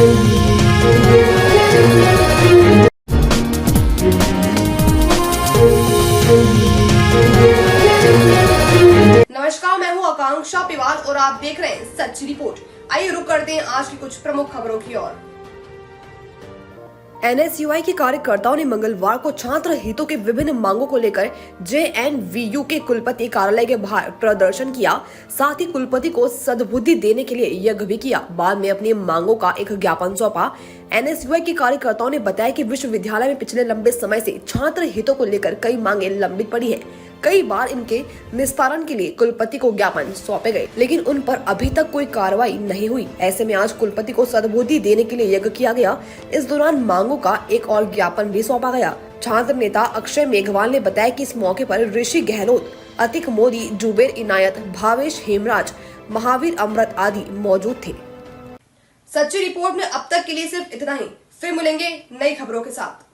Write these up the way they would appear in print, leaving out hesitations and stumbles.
नमस्कार, मैं हूं आकांक्षा पिवाल और आप देख रहे हैं सच्ची रिपोर्ट। आइए रुक करते हैं आज की कुछ प्रमुख खबरों की ओर। एनएसयूआई के कार्यकर्ताओं ने मंगलवार को छात्र हितों के विभिन्न मांगों को लेकर जेएनवीयू के कुलपति कार्यालय के बाहर प्रदर्शन किया। साथ ही कुलपति को सद्बुद्धि देने के लिए यज्ञ भी किया। बाद में अपनी मांगों का एक ज्ञापन सौंपा। एनएसयूआई के कार्यकर्ताओं ने बताया कि विश्वविद्यालय में पिछले लंबे समय से छात्र हितों को लेकर कई मांगे लंबित पड़ी हैं। कई बार इनके निस्तारण के लिए कुलपति को ज्ञापन सौंपे गए, लेकिन उन पर अभी तक कोई कार्रवाई नहीं हुई। ऐसे में आज कुलपति को सद्बुद्धि देने के लिए यज्ञ किया गया। इस दौरान मांगों का एक और ज्ञापन भी सौंपा गया। छात्र नेता अक्षय मेघवाल ने बताया कि इस मौके पर ऋषि गहलोत, अतिक मोदी, जुबेर इनायत, भावेश हेमराज, महावीर अमृत आदि मौजूद थे। सच्ची रिपोर्ट में अब तक के लिए सिर्फ इतना ही। फिर मिलेंगे नई खबरों के साथ।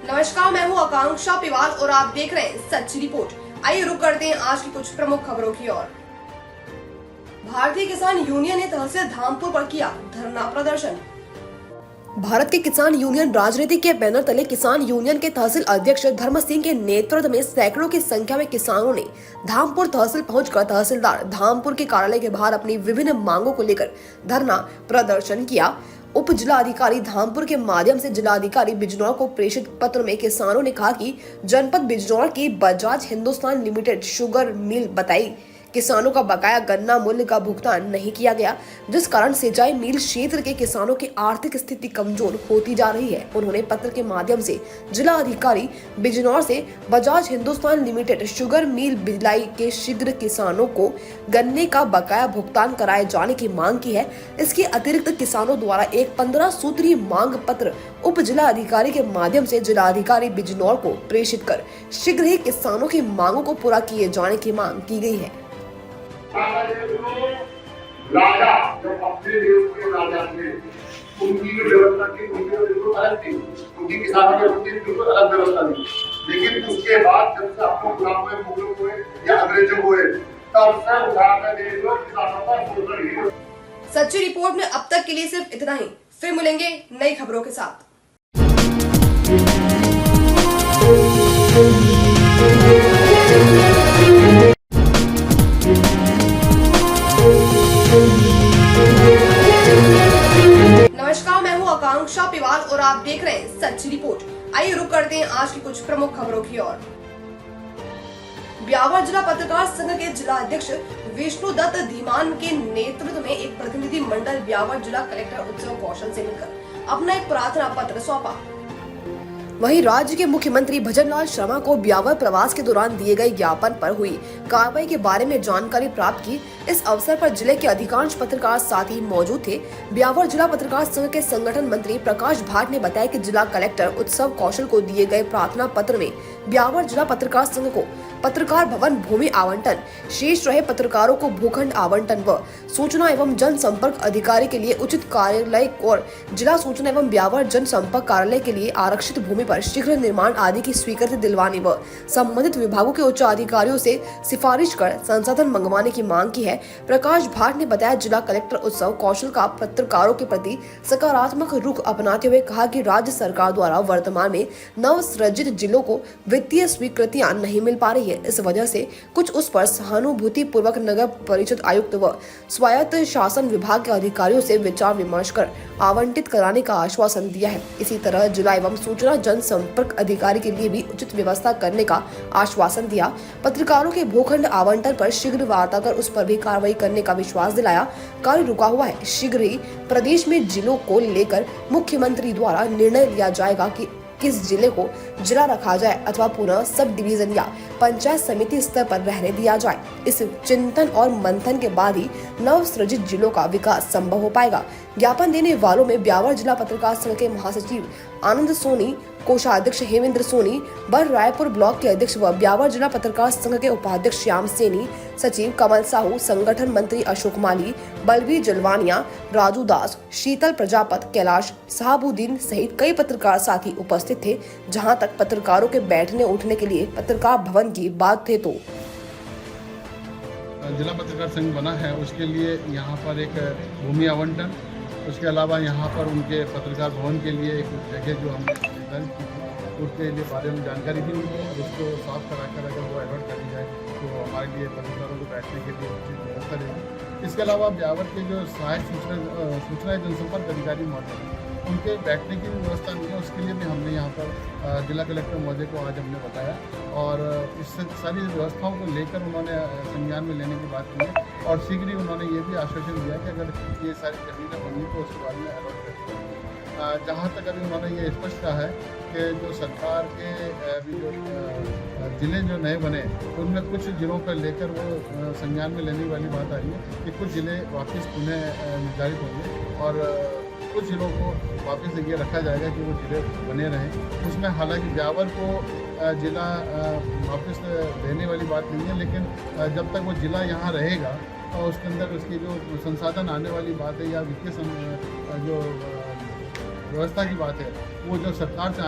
नमस्कार, मैं हूं आकांक्षा पिवाल और आप देख रहे हैं सच्ची रिपोर्ट। आइए रुक करते हैं आज की कुछ प्रमुख खबरों की ओर। भारतीय किसान यूनियन ने तहसील धामपुर पर किया धरना प्रदर्शन। भारत के किसान यूनियन राजनीति के बैनर तले किसान यूनियन के तहसील अध्यक्ष धर्म सिंह के नेतृत्व में सैकड़ों की संख्या में किसानों ने धामपुर तहसील पहुंचकर तहसीलदार धामपुर के कार्यालय के बाहर अपनी विभिन्न मांगों को लेकर धरना प्रदर्शन किया। उप जिलाधिकारी धामपुर के माध्यम से जिलाधिकारी बिजनौर को प्रेषित पत्र में किसानों ने कहा कि जनपद बिजनौर की Bajaj Hindustan limited sugar mill बताई किसानों का बकाया गन्ना मूल्य का भुगतान नहीं किया गया, जिस कारण सिंचाई मिल क्षेत्र के किसानों की आर्थिक स्थिति कमजोर होती जा रही है। उन्होंने पत्र के माध्यम से जिला अधिकारी बिजनौर से Bajaj Hindustan limited sugar mill Bhilai के शीघ्र किसानों को गन्ने का बकाया भुगतान कराए जाने की मांग की है। इसके अतिरिक्त किसानों द्वारा एक 15 सूत्रीय मांग पत्र उप जिला अधिकारी के माध्यम से जिला अधिकारी बिजनौर को प्रेषित कर शीघ्र ही किसानों की मांगों को पूरा किए जाने की मांग की गई है। राजा जो अपने देश के राजा थे, उनकी व्यवस्था की बिल्कुल अलग थी। उनकी किसानों के उनकी बिल्कुल अलग व्यवस्था थी। लेकिन उसके बाद जब से आपको गुलाम में मुगल हुए या अंग्रेजों हुए, तब से उठाकर देश में किसानों का शोषण ही। सच्ची रिपोर्ट में अब तक के लिए सिर्फ इतना ही। फिर मिलेंगे नई खबरों के साथ। नमस्कार, मैं हूं आकांक्षा पिवाल और आप देख रहे हैं सच्ची रिपोर्ट। आइए रुक करते हैं आज की कुछ प्रमुख खबरों की ओर। ब्यावर जिला पत्रकार संघ के जिला अध्यक्ष विष्णु दत्त धीमान के नेतृत्व में एक प्रतिनिधि मंडल ब्यावर जिला कलेक्टर उत्सव कौशल से मिलकर अपना एक प्रार्थना पत्र सौंपा। वहीं राज्य के मुख्यमंत्री भजनलाल शर्मा को ब्यावर प्रवास के दौरान दिए गए ज्ञापन पर हुई कार्रवाई के बारे में जानकारी प्राप्त की। इस अवसर पर जिले के अधिकांश पत्रकार साथी मौजूद थे। ब्यावर जिला पत्रकार संघ के संगठन मंत्री प्रकाश भाट ने बताया कि जिला कलेक्टर उत्सव कौशल को दिए गए प्रार्थना पत्र में ब्यावर जिला पत्रकार संघ को पत्रकार भवन भूमि आवंटन, शेष रहे पत्रकारों को भूखंड आवंटन व सूचना एवं जनसंपर्क अधिकारी के लिए उचित कार्यालय और जिला सूचना एवं ब्यावर जनसंपर्क कार्यालय के लिए आरक्षित भूमि पर शीघ्र निर्माण आदि की स्वीकृति दिलवाने व संबंधित विभागों के उच्च अधिकारियों से सिफारिश कर संसाधन मंगवाने की मांग की है। प्रकाश भाट ने बताया जिला कलेक्टर उत्सव कौशल का पत्रकारों के प्रति सकारात्मक रुख अपनाते हुए कहा कि राज्य सरकार द्वारा वर्तमान में नवसृजित जिलों को वित्तीय स्वीकृतियां नहीं मिल पा रही है। इस वजह से कुछ उस पर सहानुभूति पूर्वक नगर परिषद आयुक्त व स्वायत्त शासन विभाग के अधिकारियों से विचार विमर्श कर आवंटित कराने का आश्वासन दिया है। इसी तरह जिला एवं सूचना जनसंपर्क अधिकारी के लिए भी उचित व्यवस्था करने का आश्वासन दिया। पत्रकारों के भूखंड आवंटन पर शीघ्र वार्ता कर उस पर भी कार्रवाई करने का विश्वास दिलाया। कार्य रुका हुआ है, शीघ्र ही प्रदेश में जिलों को लेकर मुख्यमंत्री द्वारा निर्णय लिया जाएगा कि किस जिले को जिला रखा जाए अथवा पुनः सब डिवीजन या पंचायत समिति स्तर पर रहने दिया जाए। इस चिंतन और मंथन के बाद ही नव सृजित जिलों का विकास संभव हो पाएगा। ज्ञापन देने वालों में ब्यावर जिला पत्रकार संघ के महासचिव आनंद सोनी, कोषाध्यक्ष हेमेंद्र सोनी, बर रायपुर ब्लॉक के अध्यक्ष व ब्यावर जिला पत्रकार संघ के उपाध्यक्ष श्याम सेनी, सचिव कमल साहू, संगठन मंत्री अशोक माली, बलवीर जलवानिया, राजू दास, शीतल प्रजापत, कैलाश साहबुद्दीन सहित कई पत्रकार साथी उपस्थित थे। जहां तक पत्रकारों के बैठने उठने के लिए पत्रकार भवन की बात थे तो जिला पत्रकार संघ बना है, उसके लिए यहाँ पर एक भूमि आवंटन, उसके अलावा यहाँ पर उनके पत्रकार भवन के लिए एक जगह जो हमने निर्धारित की थी, उसके लिए बारे में जानकारी भी उनको और उसको साफ करा कर अगर वो अलर्ट कर दी जाए तो हमारे लिए पत्रकारों को बैठने के लिए उचित व्यवस्था रहेगी। इसके अलावा ब्यावर के जो सहायक सूचना जनसंपर्क अधिकारी महोदय हैं, उनके बैठने की भी व्यवस्था नहीं है, उसके लिए भी हमने यहाँ पर जिला कलेक्टर महोदय को आज हमने बताया और इस सारी व्यवस्थाओं को लेकर उन्होंने संज्ञान में लेने की बात की है और शीघ्र ही उन्होंने ये भी आश्वासन दिया कि अगर ये सारी जमीनें बनी तो उसके बाद में अलॉट करेंगे। जहाँ तक अभी उन्होंने ये स्पष्ट कहा है कि जो सरकार के अभी जो ज़िले जो नए बने उनमें कुछ ज़िलों पर लेकर वो संज्ञान में लेने वाली बात आ रही है कि कुछ ज़िले वापस पुनः निर्धारित होंगे और कुछ ज़िलों को वापस ये रखा जाएगा कि वो ज़िले बने रहें। उसमें हालांकि ब्यावर को ज़िला वापस देने वाली बात नहीं है, लेकिन जब तक वो ज़िला यहाँ रहेगा और उसके अंदर उसकी जो संसाधन आने वाली बात है या वित्तीय जो व्यवस्था की बात है वो जो सरकार से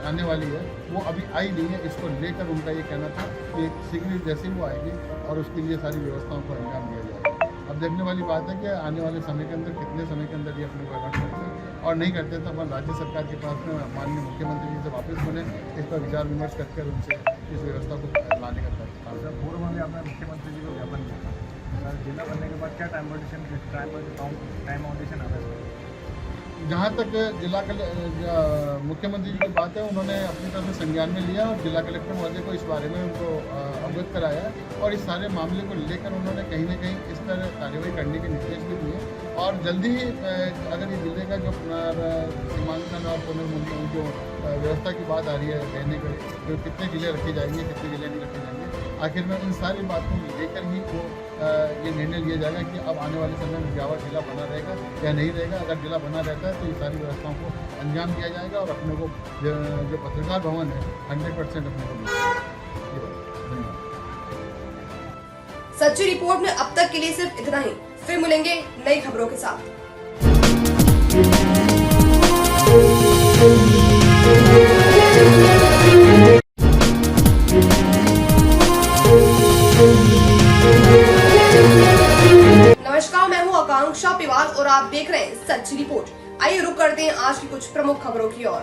आने वाली है वो अभी आई नहीं है। इसको लेकर उनका ये कहना था कि शीघ्र जैसे ही वो आएगी और उसके लिए सारी व्यवस्थाओं को अंजाम दिया जाएगा। अब देखने वाली बात है कि आने वाले समय के अंदर कितने समय के अंदर ये अपने को अलर्ट करते हैं और नहीं करते तो अपन राज्य सरकार के पास में माननीय मुख्यमंत्री जी से वापस बने इस पर विचार विमर्श करके उनसे इस व्यवस्था को लाने का कार्य। पूर्व में आपने मुख्यमंत्री जी को ज्ञापन किया, जिला बनने के बाद क्या टाइम ऑडिशन आता है? जहाँ तक जिला मुख्यमंत्री जी की बात है, उन्होंने अपनी तरफ से संज्ञान में लिया और जिला कलेक्टर महोदय को इस बारे में उनको अवगत कराया और इस सारे मामले को लेकर उन्होंने कहीं ना कहीं इस पर कार्रवाई करने के निर्देश भी दिए और जल्दी ही अगर ये जिले का जो पुनर्सीमांकन और पुनर्मूल्यांकन जो व्यवस्था की बात आ रही है रहने के जो कितने जिले रखे जाएंगे कितने जिले नहीं रखे जाएंगे, आखिर में इन सारी बातों को लेकर ही वो ये निर्णय लिया जाएगा कि अब आने वाले समय में ब्यावर जिला बना रहेगा या नहीं रहेगा। अगर जिला बना रहता है तो ये सारी व्यवस्थाओं को अंजाम दिया जाएगा और अपने को जो पत्रकार भवन है 100% अपने को मिलेगा। सच्ची रिपोर्ट में अब तक के लिए सिर्फ इतना ही। फिर मिलेंगे नई खबरों के साथ। नमस्कार, मैं हूं आकांक्षा पिवाल और आप देख रहे हैं सच्ची रिपोर्ट। आइए रुक करते हैं आज की कुछ प्रमुख खबरों की ओर।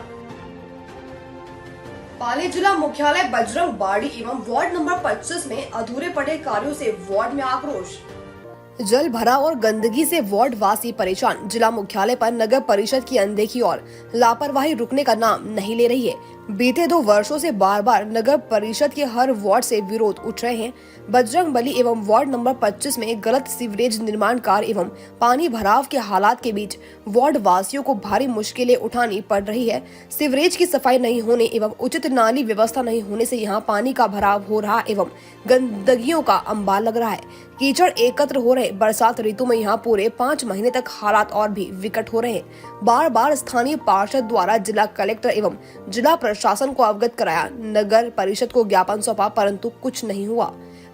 पाली जिला मुख्यालय बजरंग बाड़ी एवं वार्ड नंबर 25 में अधूरे पड़े कार्यों से वार्ड में आक्रोश। जल भराव और गंदगी से वार्ड वासी परेशान। जिला मुख्यालय पर नगर परिषद की अनदेखी और लापरवाही रुकने का नाम नहीं ले रही है। बीते 2 वर्षों से बार बार नगर परिषद के हर वार्ड से विरोध उठ रहे हैं। बजरंग बली एवं वार्ड नंबर 25 में गलत सीवरेज निर्माण कार्य एवं पानी भराव के हालात के बीच वार्ड वासियों को भारी मुश्किलें उठानी पड़ रही है। सीवरेज की सफाई नहीं होने एवं उचित नाली व्यवस्था नहीं होने से यहाँ पानी का भराव हो रहा एवं गंदगियों का अंबार लग रहा है। कीचड़ एकत्र हो रहे। बरसात ऋतु में यहाँ पूरे 5 महीने तक हालात और भी विकट हो रहे हैं। बार बार स्थानीय पार्षद द्वारा जिला कलेक्टर एवं जिला प्रशासन को अवगत कराया, नगर परिषद को ज्ञापन सौंपा, परंतु कुछ नहीं हुआ।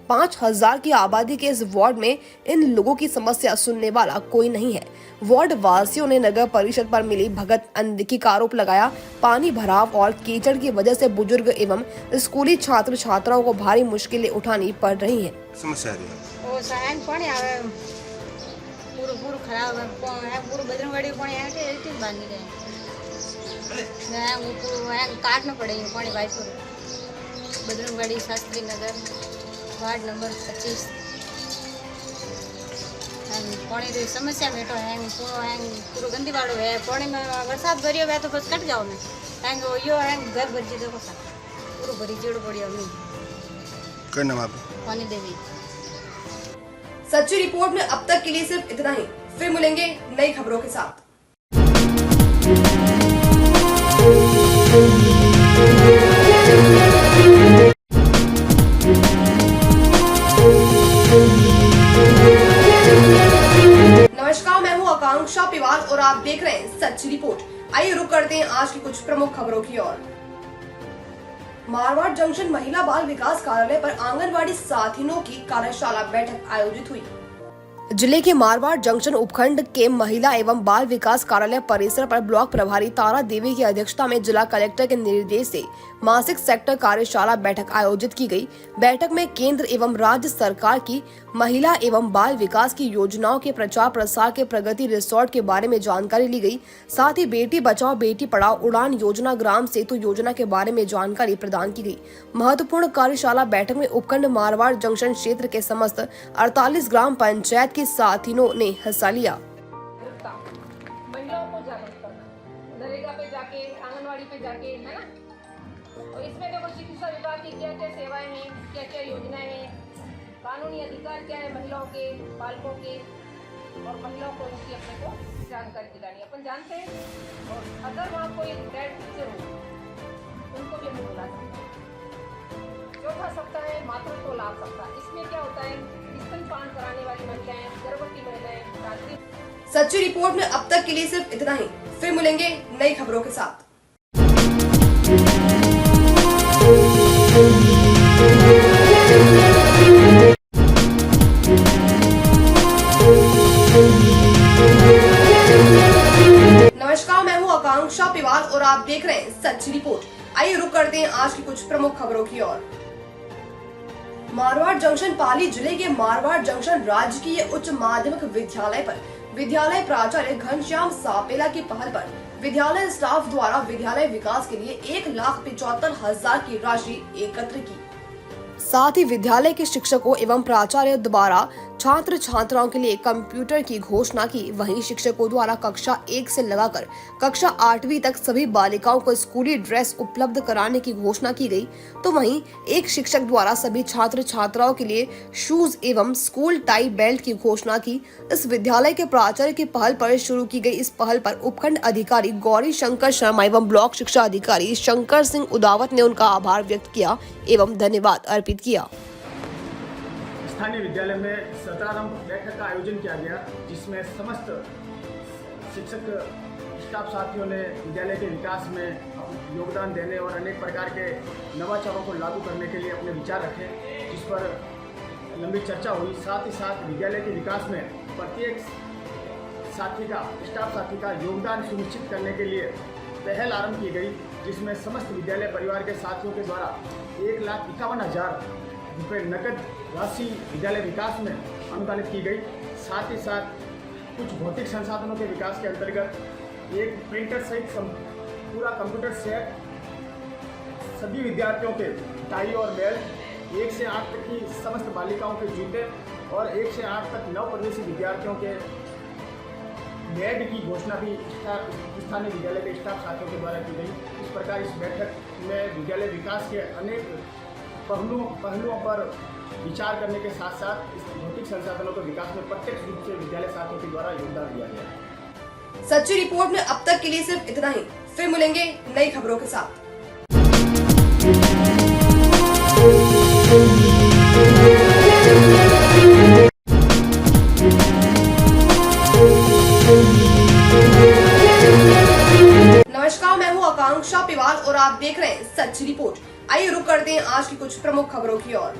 5000 की आबादी के इस वार्ड में इन लोगों की समस्या सुनने वाला कोई नहीं है। वार्ड वासियों ने नगर परिषद पर मिली भगत अनदेखी का आरोप लगाया। पानी भराव और कीचड़ की वजह से बुजुर्ग एवं स्कूली छात्र छात्राओं को भारी मुश्किलें उठानी पड़ रही हैं। समस्या वो सहन पानी आवे पूरा पूरा खराब है, पूरा बजरंगवाड़ी पानी है के एक बांध नहीं गए मैं वो पूरा काटना पड़ेगा पानी बाईस बजरंगवाड़ी शास्त्री नगर वार्ड नंबर 25 पानी की समस्या बैठो है पूरा गंदी वालों है। पानी में बरसात भरी हो तो बस कट जाओ मैं हैंगे यो है घर भर जी देखो पूरा भरी जेड़ पड़ी अभी क्या नाम आप? पानी देवी। सच्ची रिपोर्ट में अब तक के लिए सिर्फ इतना ही। फिर मिलेंगे नई खबरों के साथ। नमस्कार, मैं हूं आकांक्षा पिवाल और आप देख रहे हैं सच्ची रिपोर्ट। आइए रुक करते हैं आज की कुछ प्रमुख खबरों की ओर। मारवाड़ जंक्शन महिला बाल विकास कार्यालय पर आंगनवाड़ी साथिनों की कार्यशाला बैठक आयोजित हुई। जिले के मारवाड़ जंक्शन उपखंड के महिला एवं बाल विकास कार्यालय परिसर पर ब्लॉक प्रभारी तारा देवी की अध्यक्षता में जिला कलेक्टर के निर्देश से मासिक सेक्टर कार्यशाला बैठक आयोजित की गई। बैठक में केंद्र एवं राज्य सरकार की महिला एवं बाल विकास की योजनाओं के प्रचार प्रसार के प्रगति रिसोर्ट के बारे में जानकारी ली गई। साथ ही बेटी बचाओ बेटी पढ़ाओ उड़ान योजना, ग्राम सेतु योजना के बारे में जानकारी प्रदान की गई। महत्वपूर्ण कार्यशाला बैठक में उपखंड मारवाड़ जंक्शन क्षेत्र के समस्त 48 ग्राम पंचायत के साथियों ने हिस्सा लिया। महिलाओं को जागरूक करना, नरेगा पे जाके, आंगनवाड़ी पे जाके, है ना। और इसमें देखो चिकित्सा विभाग की क्या क्या सेवाएं हैं, क्या क्या योजनाएं हैं, कानूनी अधिकार क्या है महिलाओं के, बालकों के, और महिलाओं को उसकी अपने को जानकारी दिलानी अपन जानते हैं। और अगर वहाँ कोई डेड टीचर हो उनको भी हमें बुला सकते हैं। चौथा सप्ताह है मातृत्व लाभ सप्ताह। इसमें क्या होता है, स्तनपान कराने वाली महिलाएं, गर्भवती महिलाएं, रात्रि। सच्ची रिपोर्ट में अब तक के लिए सिर्फ इतना ही। फिर मिलेंगे नई खबरों के साथ। नमस्कार, मैं हूं आकांक्षा पिवाल और आप देख रहे हैं सच्ची रिपोर्ट। आइए रुक करते हैं आज की कुछ प्रमुख खबरों की ओर। मारवाड़ जंक्शन पाली जिले के मारवाड़ जंक्शन राजकीय उच्च माध्यमिक विद्यालय पर विद्यालय प्राचार्य घनश्याम सापेला की पहल पर विद्यालय स्टाफ द्वारा विद्यालय विकास के लिए 1,75,000 की राशि एकत्र की। साथ ही विद्यालय के शिक्षकों एवं प्राचार्य द्वारा छात्र छात्राओं के लिए कंप्यूटर की घोषणा की। वहीं शिक्षकों द्वारा कक्षा 1 से लगाकर कक्षा 8वीं तक सभी बालिकाओं को स्कूली ड्रेस उपलब्ध कराने की घोषणा की गई। तो वहीं एक शिक्षक द्वारा सभी छात्र छात्राओं के लिए शूज एवं स्कूल टाई बेल्ट की घोषणा की। इस विद्यालय के प्राचार्य की पहल पर शुरू की गई इस पहल पर उपखंड अधिकारी गौरी शंकर शर्मा एवं ब्लॉक शिक्षा अधिकारी शंकर सिंह उदावत ने उनका आभार व्यक्त किया एवं धन्यवाद अर्पित किया। स्थानीय विद्यालय में सत्रारंभ बैठक का आयोजन किया गया, जिसमें समस्त शिक्षक स्टाफ साथियों ने विद्यालय के विकास में योगदान देने और अनेक प्रकार के नवाचारों को लागू करने के लिए अपने विचार रखे, जिस पर लंबी चर्चा हुई। साथ ही साथ विद्यालय के विकास में प्रत्येक साथी का, स्टाफ साथी का योगदान सुनिश्चित करने के लिए पहल आरंभ की गई, जिसमें समस्त विद्यालय परिवार के साथियों के द्वारा 1,51,000 रुपये नकद राशि विद्यालय विकास में अनुदानित की गई। साथ ही साथ कुछ भौतिक संसाधनों के विकास के अंतर्गत एक प्रिंटर सहित पूरा कंप्यूटर सेट, सभी विद्यार्थियों के टाई और बेल्ट, 1 से 8 तक की समस्त बालिकाओं के जूते और 1 से 8 तक नवप्रवेशी विद्यार्थियों के बेड की घोषणा भी स्थानीय विद्यालय के स्टाफ साथियों के द्वारा की गई। इस प्रकार इस बैठक में विद्यालय विकास के अनेक पहलुओं पर विचार करने के साथ साथ इस भौतिक संसाधनों के विकास में प्रत्यक्ष रूप से विद्यालय साथियों के द्वारा योगदान दिया गया। सच्ची रिपोर्ट में अब तक के लिए सिर्फ इतना ही। फिर मिलेंगे नई खबरों के साथ। नमस्कार, मैं हूं आकांक्षा पिवाल और आप देख रहे हैं सच्ची रिपोर्ट। आइए रुक करते हैं आज की कुछ प्रमुख खबरों की ओर।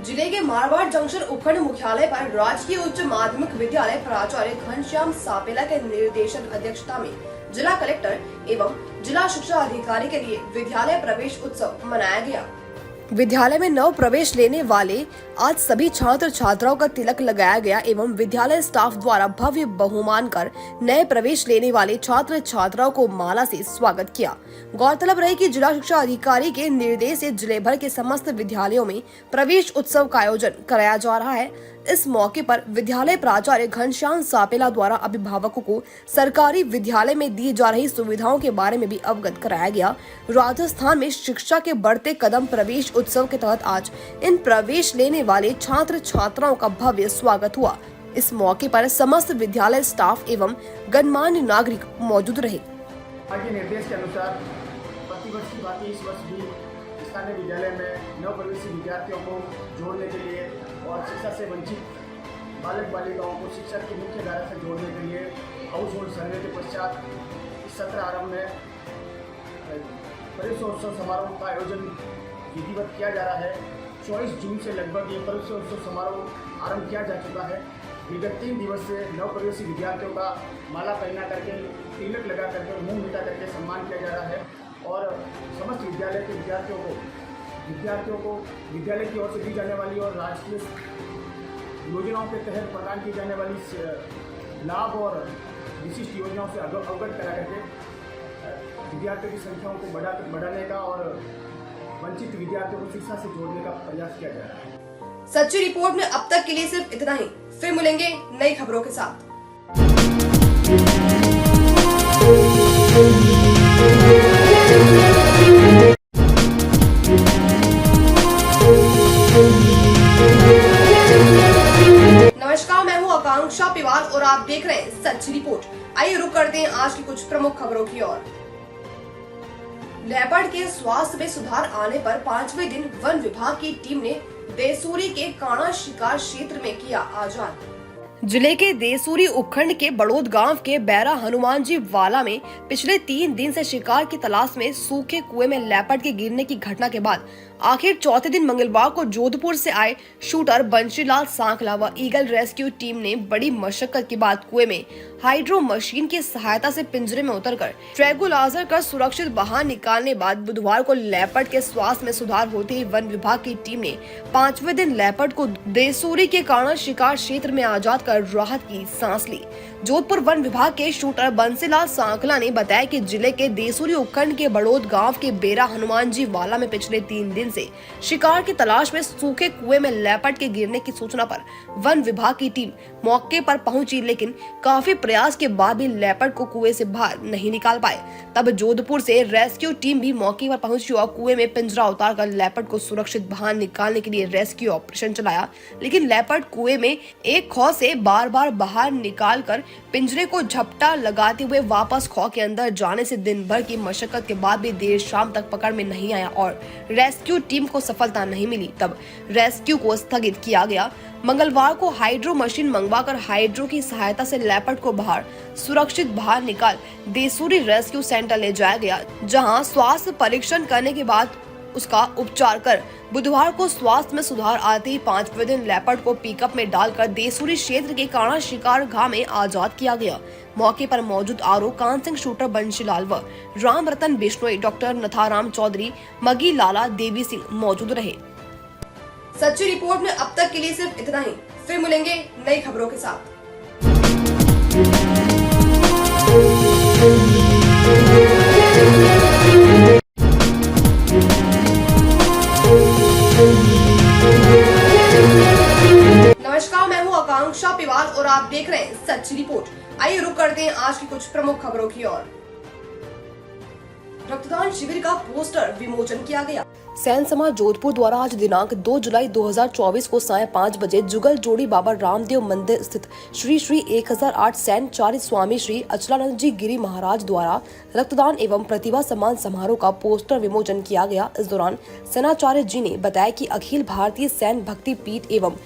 जिले के मारवाड़ जंक्शन उपखंड मुख्यालय पर राजकीय उच्च माध्यमिक विद्यालय प्राचार्य घनश्याम सापेला के निर्देशन अध्यक्षता में जिला कलेक्टर एवं जिला शिक्षा अधिकारी के लिए विद्यालय प्रवेश उत्सव मनाया गया। विद्यालय में नव प्रवेश लेने वाले आज सभी छात्र छात्राओं का तिलक लगाया गया एवं विद्यालय स्टाफ द्वारा भव्य बहुमान कर नए प्रवेश लेने वाले छात्र छात्राओं को माला से स्वागत किया। गौरतलब रहे कि जिला शिक्षा अधिकारी के निर्देश से जिले भर के समस्त विद्यालयों में प्रवेश उत्सव का आयोजन कराया जा रहा है। इस मौके पर विद्यालय प्राचार्य घनश्याम सापेला द्वारा अभिभावकों को सरकारी विद्यालय में दी जा रही सुविधाओं के बारे में भी अवगत कराया गया। राजस्थान में शिक्षा के बढ़ते कदम प्रवेश उत्सव के तहत आज इन प्रवेश लेने वाले छात्र छात्राओं का भव्य स्वागत हुआ। इस मौके पर समस्त विद्यालय स्टाफ एवं गणमान्य नागरिक मौजूद रहे। आगे निर्देश के अनुसार प्रतिवर्ष की भांति इस वर्ष भी स्थानीय विद्यालय में नवप्रवेशी विद्यार्थियों को जोड़ने के लिए और शिक्षा से वंचित बालक बालिकाओं को शिक्षा की मुख्य धारा से जोड़ने के लिए हाउस होल्ड सर्वे के पश्चात इस सत्र आरंभ में प्रवेशोत्सव समारोह का आयोजन विधिवत किया जा रहा है। 24 जून से लगभग ये प्रवेशोत्सव समारोह आरंभ किया जा चुका है। विगत 3 दिवस से नवप्रवेशी विद्यार्थियों का माला पहना करके, तिलक लगा करके, मुंह मिटा करके सम्मान किया जा रहा है और समस्त विद्यालय के विद्यार्थियों को विद्यालय की ओर से दी जाने वाली और राष्ट्रीय योजनाओं के तहत प्रदान की जाने वाली लाभ और विशिष्ट योजनाओं से अवगत करा करके विद्यार्थियों की संख्याओं को बढ़ाने का और वंचित विद्यार्थियों को शिक्षा से जोड़ने का प्रयास किया जा रहा है। सच्ची रिपोर्ट में अब तक के लिए सिर्फ इतना ही। फिर मिलेंगे नई खबरों के साथ। नमस्कार, मैं हूं आकांक्षा पिवाल और आप देख रहे हैं सच्ची रिपोर्ट। आइए रुक करते हैं आज की कुछ प्रमुख खबरों की ओर। लेपर्ड के स्वास्थ्य में सुधार आने पर 5वें दिन वन विभाग की टीम ने देसूरी के काणा शिकार क्षेत्र में किया आजाद। जिले के देसूरी उपखंड के बड़ोद गांव के बैरा हनुमान जी वाला में पिछले 3 दिन से शिकार की तलाश में सूखे कुएं में लेपर्ड के गिरने की घटना के बाद आखिर चौथे दिन मंगलवार को जोधपुर से आए शूटर बंशीलाल सांखला व ईगल रेस्क्यू टीम ने बड़ी मशक्कत के बाद कुएं में हाइड्रो मशीन की सहायता से पिंजरे में उतरकर ट्रैंकुलाइजर कर सुरक्षित बाहर निकालने बाद बुधवार को लेपर्ड के स्वास्थ्य में सुधार होते ही वन विभाग की टीम ने 5वें दिन लेपर्ड को देसूरी के काणा शिकार क्षेत्र में आजाद कर राहत की सांस ली। जोधपुर वन विभाग के शूटर बंसीलाल सांखला ने बताया कि जिले के देसूरी उपखंड के बड़ोद गांव के बेरा हनुमान जी वाला में पिछले 3 दिन से शिकार की तलाश में सूखे कुएं में लेपर्ड के गिरने की सूचना पर वन विभाग की टीम मौके पर पहुंची, लेकिन काफी प्रयास के बाद भी लेपर्ड को कुएं से बाहर नहीं निकाल पाए। तब जोधपुर से रेस्क्यू टीम भी मौके पर पहुंची और कुएं में पिंजरा उतारकर लेपर्ड को सुरक्षित बाहर निकालने के लिए रेस्क्यू ऑपरेशन चलाया, लेकिन लेपर्ड कुएं में एक खौ से बार बार बाहर निकाल कर पिंजरे को झपटा लगाते हुए वापस खौ के अंदर जाने से दिन भर की मशक्कत के बाद भी देर शाम तक पकड़ में नहीं आया और रेस्क्यू टीम को सफलता नहीं मिली। तब रेस्क्यू को स्थगित किया गया। मंगलवार को हाइड्रो मशीन मंगवाकर हाइड्रो की सहायता से लेपर्ड को सुरक्षित बाहर निकाल देसूरी रेस्क्यू सेंटर ले जाया गया, जहां स्वास्थ्य परीक्षण करने के बाद उसका उपचार कर बुधवार को स्वास्थ्य में सुधार आते ही 5वें दिन लेपर्ड को पिकअप में डालकर देसूरी क्षेत्र के काणा शिकार गांव में आजाद किया गया। मौके पर मौजूद आरओ कान सिंह, शूटर बंशीलाल व राम रतन बिश्नोई, डॉक्टर नथाराम चौधरी, मगी लाला, देवी सिंह मौजूद रहे। सच्ची रिपोर्ट में अब तक के लिए सिर्फ इतना ही। फिर मिलेंगे नई खबरों के साथ। नमस्कार, मैं हूं आकांक्षा पिवाल और आप देख रहे हैं सच्ची रिपोर्ट। आइए रुक करते हैं आज की कुछ प्रमुख खबरों की ओर। रक्तदान शिविर का पोस्टर विमोचन किया गया। सैन समाज जोधपुर द्वारा आज दिनांक 2 जुलाई 2024 को सायं 5 बजे जुगल जोड़ी बाबा रामदेव मंदिर स्थित श्री श्री 1008 सैनचार्य स्वामी श्री अचलानंद जी गिरी महाराज द्वारा रक्तदान एवं प्रतिभा सम्मान समारोह का पोस्टर विमोचन किया गया। इस दौरान सेनाचार्य जी ने बताया कि अखिल भारतीय सैन भक्ति पीठ एवं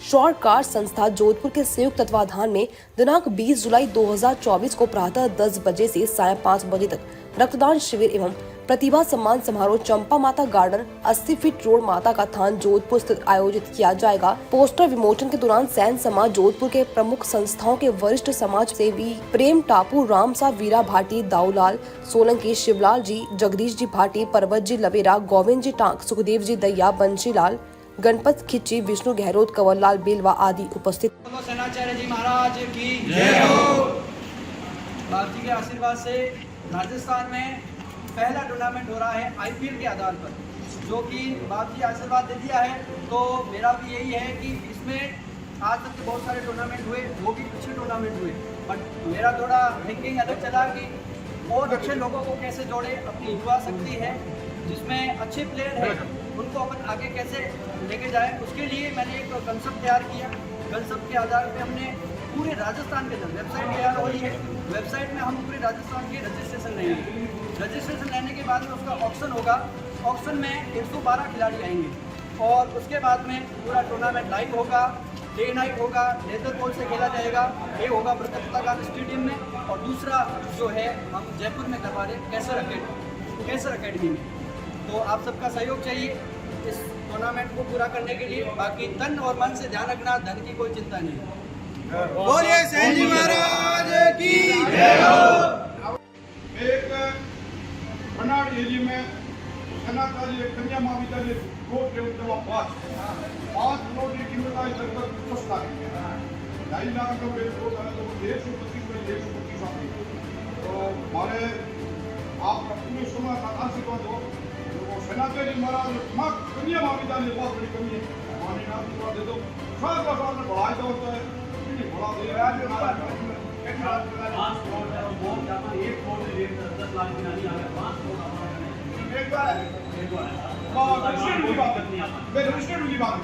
शॉर्टकाट संस्था जोधपुर के संयुक्त तत्वाधान में दिनांक 20 जुलाई 2024 को प्रातः 10 बजे से सायं 5 बजे तक रक्तदान शिविर एवं प्रतिभा सम्मान समारोह चंपा माता गार्डन 80 फीट रोड माता का थान जोधपुर स्थित आयोजित किया जाएगा। पोस्टर विमोचन के दौरान सैन समाज जोधपुर के प्रमुख संस्थाओं के वरिष्ठ समाज सेवी प्रेम टापू, राम सा वीरा भाटी, दाऊलाल सोलंकी, शिवलाल जी, जगदीश जी भाटी, पर्वत जी लवेरा, गोविंद जी टांक, सुखदेव जी दैया, बंशीलाल, गणपत खिच्ची, विष्णु गहलोत, कंवरलाल बेलवा आदि उपस्थित। सेनाचार्य जी महाराज की जय हो। बाप जी के आशीर्वाद से राजस्थान में पहला टूर्नामेंट हो रहा है आईपीएल के आधार पर, जो कि बाप जी आशीर्वाद दे दिया है। तो मेरा भी यही है कि इसमें आज तक के बहुत सारे टूर्नामेंट हुए, वो भी अच्छे टूर्नामेंट हुए, बट मेरा थोड़ा थिंकिंग अलग चला कि और अच्छे लोगों को कैसे जोड़े। अपनी युवा शक्ति है जिसमें अच्छे प्लेयर हैं, उनको अपन आगे कैसे लेके जाएं, उसके लिए मैंने एक कंसेप्ट तैयार किया। कंसेप्ट के आधार पे हमने पूरे राजस्थान के अंदर वेबसाइट तैयार हो रही है। वेबसाइट में हम पूरे राजस्थान के रजिस्ट्रेशन लेंगे। रजिस्ट्रेशन लेने के बाद में उसका ऑक्शन होगा। ऑक्शन में 112 खिलाड़ी आएंगे और उसके बाद में पूरा टूर्नामेंट लाइव होगा, डे नाइट होगा, लेदर बॉल से खेला जाएगा। ये होगा प्रताप गांधी स्टेडियम में और दूसरा जो है हम जयपुर में करवा रहे कैसर अकेडमी। कैसर एकेडमी में। तो आप सबका सहयोग चाहिए इस टूर्नामेंट को पूरा करने के लिए। बाकी तन और मन से ध्यान रखना, धन की कोई चिंता नहीं है। बोलिए सेन जी महाराज की जय हो। एक बनाड़ एरिया में सेनाकार्य कन्या महाविद्यालय रोड के उत्तर 5 करोड़ की कीमत आई लगभग 10 लाख 2.5 लाख का बिल हो रहा है तो 125 में 125 आ गई। तो हमारे आप पूरे समाज का आशीर्वाद हो तो सेनाकार्य महाराज कन्या महाविद्यालय बहुत बड़ी कमी है, हमारे आशीर्वाद दे दो। साल का साल में बढ़ाया जाता है, बढ़ा दे रहा है 5 करोड़ है और बहुत ज्यादा 1 करोड़ से 10 लाख की नहीं आ रहा है। 5 करोड़ हमारा एक बार रजिस्टर्ड की बात करनी है, मैं रजिस्टर्ड की बात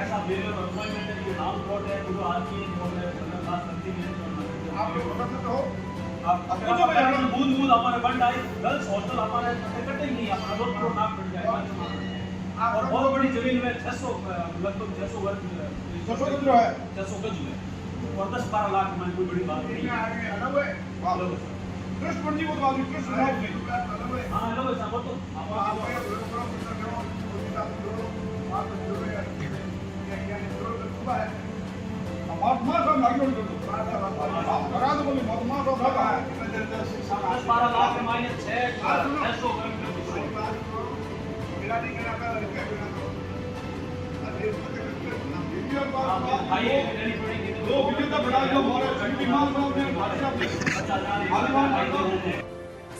ऐसा मेरे अपॉइंटमेंट है कि नाम कोड है जो आज की कोड है 15 लाख 30 मिनट आप लोग पकड़ सकते हो। आप जो मैं बूंद हमारे बंद आई गर्ल्स हॉस्टल हमारे कटे ही नहीं, हमारा बहुत करोड़ नाम कट जाएगा और बहुत बड़ी जमीन में 600 लगभग 600 वर्ग 600 गज है, 600 गज है और 10-12 लाख में कोई बड़ी बात नहीं है। ट्रस्ट पंजी को तो आदमी ट्रस्ट बनाओ नहीं। हां हेलो साहब तो आप महात्मा साहब लागू कर दो करा दो बोले महात्मा साहब है 10-12 लाख के मायने 600 मिलाने के नाम दो वीडियो का बड़ा जो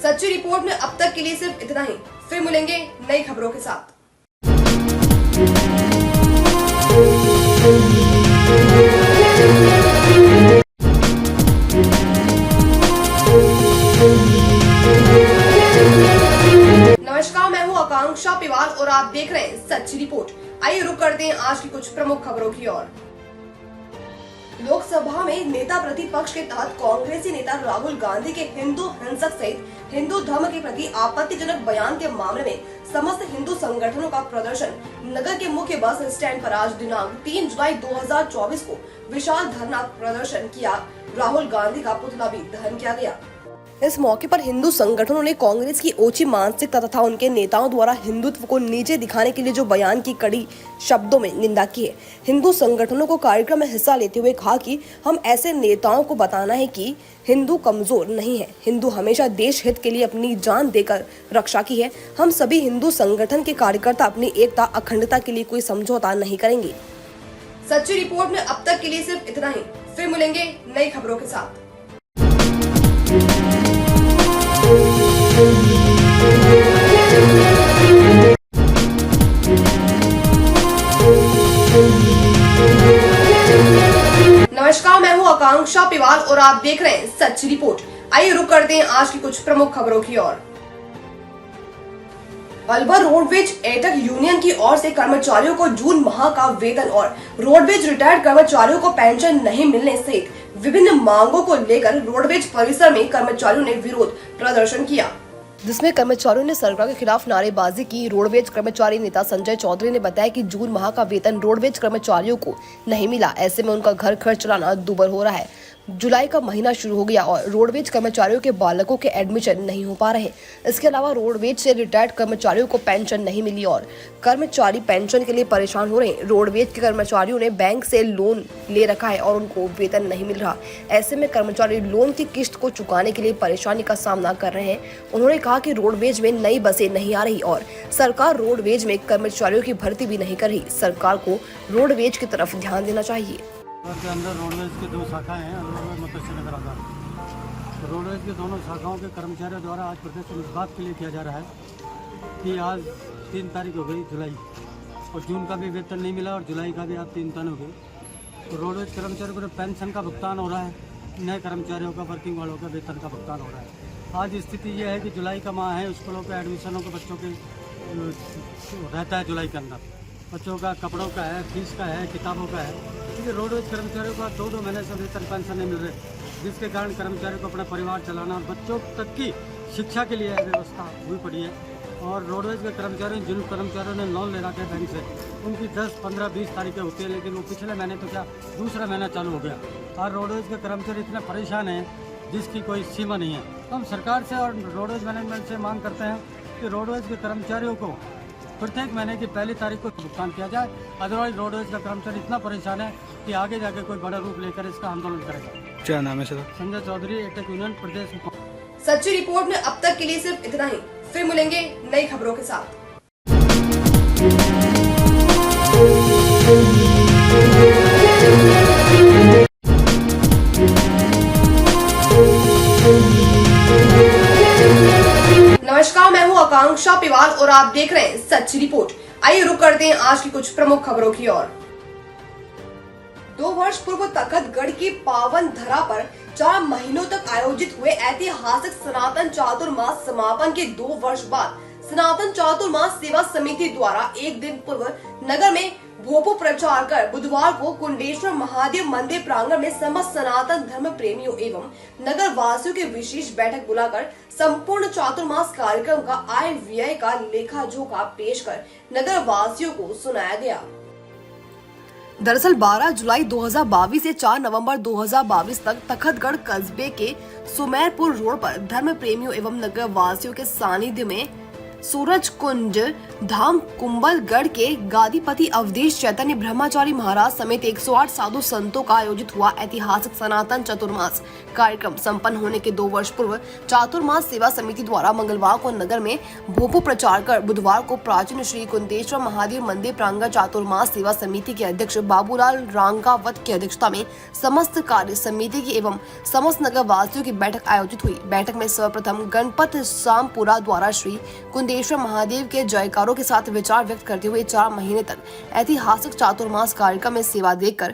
सच्ची रिपोर्ट में अब तक के लिए सिर्फ इतना ही। फिर मिलेंगे नई खबरों के साथ। नमस्कार, मैं हूं आकांक्षा पिवाल और आप देख रहे हैं सच्ची रिपोर्ट। आइए रुक करते हैं आज की कुछ प्रमुख खबरों की ओर। लोकसभा में नेता प्रतिपक्ष के तहत कांग्रेसी नेता राहुल गांधी के हिंदू हिंसक सहित हिंदू धर्म के प्रति आपत्तिजनक बयान के मामले में समस्त हिंदू संगठनों का प्रदर्शन नगर के मुख्य बस स्टैंड पर आज दिनांक 3 जुलाई 2024 को विशाल धरना प्रदर्शन किया। राहुल गांधी का पुतला भी दहन किया गया। इस मौके पर हिंदू संगठनों ने कांग्रेस की ओछी मानसिकता तथा उनके नेताओं द्वारा हिंदुत्व को नीचे दिखाने के लिए जो बयान की कड़ी शब्दों में निंदा की है। हिंदू संगठनों को कार्यक्रम में हिस्सा लेते हुए कहा कि हम ऐसे नेताओं को बताना है कि हिंदू कमजोर नहीं है, हिंदू हमेशा देश हित के लिए अपनी जान देकर रक्षा की है। हम सभी हिंदू संगठन के कार्यकर्ता अपनी एकता अखंडता के लिए कोई समझौता नहीं करेंगे। सच्ची रिपोर्ट में अब तक के लिए सिर्फ इतना ही। फिर मिलेंगे नई खबरों के साथ। नमस्कार, मैं हूं आकांक्षा पिवाल और आप देख रहे हैं सच्ची रिपोर्ट। आइए रुक करते हैं आज की कुछ प्रमुख खबरों की ओर। अलवर रोडवेज एटक यूनियन की ओर से कर्मचारियों को जून माह का वेतन और रोडवेज रिटायर्ड कर्मचारियों को पेंशन नहीं मिलने सहित विभिन्न मांगों को लेकर रोडवेज परिसर में कर्मचारियों ने विरोध प्रदर्शन किया, जिसमें कर्मचारियों ने सरकार के खिलाफ नारेबाजी की। रोडवेज कर्मचारी नेता संजय चौधरी ने बताया कि जून माह का वेतन रोडवेज कर्मचारियों को नहीं मिला, ऐसे में उनका घर खर्च चलाना दूभर हो रहा है। जुलाई का महीना शुरू हो गया और रोडवेज कर्मचारियों के बालकों के एडमिशन नहीं हो पा रहे। इसके अलावा रोडवेज से रिटायर्ड कर्मचारियों को पेंशन नहीं मिली और कर्मचारी पेंशन के लिए परेशान हो रहे हैं। रोडवेज के कर्मचारियों ने बैंक से लोन ले रखा है और उनको वेतन नहीं मिल रहा। ऐसे में कर्मचारी लोन की किस्त को चुकाने के लिए परेशानी का सामना कर रहे हैं। उन्होंने कहा कि रोडवेज में नई बसें नहीं आ रही और सरकार रोडवेज में कर्मचारियों की भर्ती भी नहीं कर रही। सरकार को रोडवेज की तरफ ध्यान देना चाहिए। के अंदर रोडवेज की 2 शाखाएं हैं, अलवर मत्स्य नगर आधार। रोडवेज की दोनों शाखाओं के कर्मचारियों द्वारा आज प्रदर्शन इस बात के लिए किया जा रहा है कि आज 3 तारीख हो गई जुलाई और जून का भी वेतन नहीं मिला और जुलाई का भी आज 3 तारीख हो गई। तो रोडवेज कर्मचारियों को पेंशन का भुगतान हो रहा है, नए कर्मचारियों का वर्किंग वालों का वेतन का भुगतान हो रहा है। आज स्थिति यह है कि जुलाई का माह है, स्कूलों के एडमिशनों के बच्चों के रहता है जुलाई के अंदर, बच्चों का कपड़ों का है, फीस का है, किताबों का है, क्योंकि रोडवेज कर्मचारियों का 2-2 महीने से वेतन पेंशन नहीं मिल रहे, जिसके कारण कर्मचारियों को अपना परिवार चलाना और बच्चों तक की शिक्षा के लिए व्यवस्था हुई पड़ी है। और रोडवेज के कर्मचारियों जिन कर्मचारियों ने लोन ले रखा है बैंक से, उनकी 10, 15, 20 तारीखें होती है, लेकिन वो पिछले महीने तो क्या दूसरा महीना चालू हो गया। और रोडवेज के कर्मचारी इतने परेशान हैं जिसकी कोई सीमा नहीं है। तो हम सरकार से और रोडवेज मैनेजमेंट से मांग करते हैं कि रोडवेज के कर्मचारियों को प्रत्येक महीने की 1 तारीख को भुगतान किया जाए। अदरवाइज रोडवेज का कर्मचारी इतना परेशान है कि आगे जाके कोई बड़ा रूप लेकर इसका आंदोलन करेगा। क्या नाम है सर? संजय चौधरी, एटेक यूनियन प्रदेश। सच्ची रिपोर्ट में अब तक के लिए सिर्फ इतना ही। फिर मिलेंगे नई खबरों के साथ। नमस्कार, मैं हूं आकांक्षा पिवाल और आप देख रहे हैं सच्ची रिपोर्ट। आइए रुक करते हैं आज की कुछ प्रमुख खबरों की ओर। 2 वर्ष पूर्व तखतगढ़ की पावन धरा पर 4 महीनों तक आयोजित हुए ऐतिहासिक सनातन चातुर्मास समापन के 2 वर्ष बाद सनातन चातुर्मास सेवा समिति द्वारा एक दिन पूर्व नगर में भोपू प्रचार कर बुधवार को कुंडेश्वर महादेव मंदिर प्रांगण में समस्त सनातन धर्म प्रेमियों एवं नगर वासियों की विशेष बैठक बुलाकर संपूर्ण चातुर्मास कार्यक्रम का आय व्यय का लेखा जोखा पेश कर नगर वासियों को सुनाया गया। दरअसल 12 जुलाई 2022 से 4 नवंबर 2022 तक तखतगढ़ कस्बे के सुमेरपुर रोड पर धर्म प्रेमियों एवं नगर वासियों के सानिध्य में सूरज कुंज धाम कुंभलगढ़ के गादीपति अवधेश चैतन्य ब्रह्मचारी महाराज समेत 108 साधु संतों का आयोजित हुआ ऐतिहासिक सनातन चातुर्मास कार्यक्रम संपन्न होने के 2 वर्ष पूर्व चातुर्मास सेवा समिति द्वारा मंगलवार को नगर में भोपू प्रचार कर बुधवार को प्राचीन श्री कुंतेश्वर महादेव मंदिर प्रांगण चातुर्मास सेवा समिति के अध्यक्ष बाबूलाल रांगावत की अध्यक्षता में समस्त कार्य समिति की एवं समस्त नगर वासियों की बैठक आयोजित हुई। बैठक में सर्वप्रथम गणपत शामपुरा द्वारा श्री कुंतेश्वर महादेव के जयकारों के साथ विचार व्यक्त करते हुए 4 महीने तक ऐतिहासिक चातुर्मास कार्यक्रम में सेवा देकर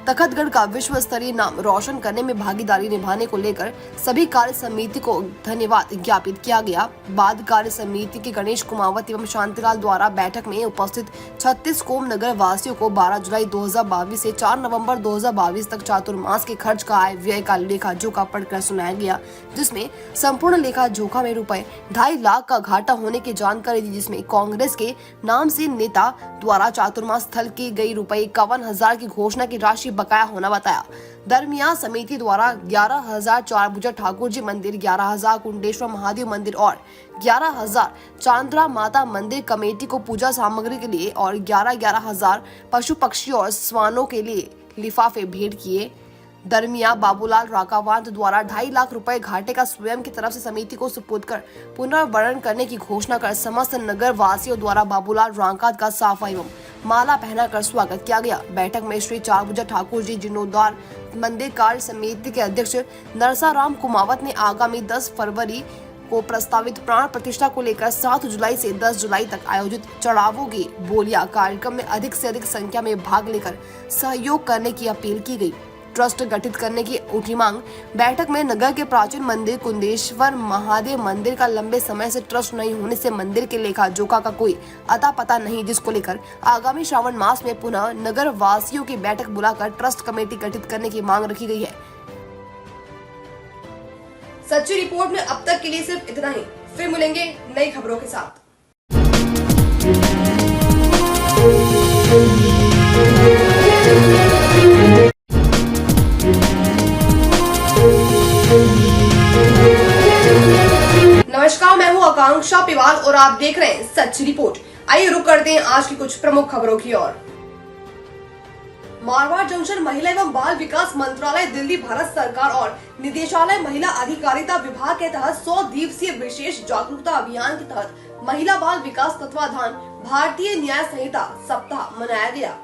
तखतगढ़ का विश्व स्तरीय नाम रोशन करने में भागीदारी निभाने को लेकर सभी कार्य समिति को धन्यवाद ज्ञापित किया गया। बाद कार्य समिति के गणेश कुमावत एवं शांतिलाल द्वारा बैठक में उपस्थित 36 कोम नगर वासियों को 12 जुलाई 2022 से 4 नवंबर 2022 तक चातुर्मास के खर्च का आय व्यय का लेखा जोखा पढ़कर सुनाया गया, जिसमें संपूर्ण लेखा जोखा में ₹2.5 लाख का घाटा होने की जानकारी दी, जिसमें कांग्रेस के नाम से नेता द्वारा चातुर्मास स्थल की गई ₹51,000 की घोषणा की राशि बकाया होना बताया। दरमियान समिति द्वारा 11,000 चारभुजा ठाकुर जी मंदिर, 11,000 कुंडेश्वर महादेव मंदिर और 11,000 चांद्रा माता मंदिर कमेटी को पूजा सामग्री के लिए और 11,000 पशु पक्षी और स्वानों के लिए लिफाफे भेंट किए। दरमियान बाबूलाल राकावांत द्वारा 2.5 लाख रुपए घाटे का स्वयं की तरफ से समिति को सुपुर्द कर पुनर्वरण करने की घोषणा कर समस्त नगर वासियों द्वारा बाबूलाल राकावांत का साफा एवं माला पहनाकर स्वागत किया गया। बैठक में श्री चारभुजा ठाकुर जी जीर्णोद्धार मंदिर कार्य समिति के अध्यक्ष नरसाराम कुमावत ने आगामी 10 फरवरी को प्रस्तावित प्राण प्रतिष्ठा को लेकर 7 जुलाई से 10 जुलाई तक आयोजित चढ़ावों की बोलिया कार्यक्रम में अधिक से अधिक संख्या में भाग लेकर सहयोग करने की अपील की गई। ट्रस्ट गठित करने की उठी मांग। बैठक में नगर के प्राचीन मंदिर कुंदेश्वर महादेव मंदिर का लंबे समय से ट्रस्ट नहीं होने से मंदिर के लेखा जोखा का कोई अता पता नहीं, जिसको लेकर आगामी श्रावण मास में पुनः नगर वासियों की बैठक बुलाकर ट्रस्ट कमेटी गठित करने की मांग रखी गई है। सच्ची रिपोर्ट में अब तक के लिए सिर्फ इतना ही। फिर मिलेंगे नई खबरों के साथ। नमस्कार, मैं हूं आकांक्षा पिवाल और आप देख रहे हैं सच्ची रिपोर्ट। आइए रुक करते हैं आज की कुछ प्रमुख खबरों की ओर। मारवाड़ जंक्शन महिला एवं बाल विकास मंत्रालय, दिल्ली भारत सरकार और निदेशालय महिला अधिकारिता विभाग के तहत 100 दिवसीय विशेष जागरूकता अभियान के तहत महिला बाल विकास तत्वाधान भारतीय न्याय संहिता सप्ताह मनाया गया।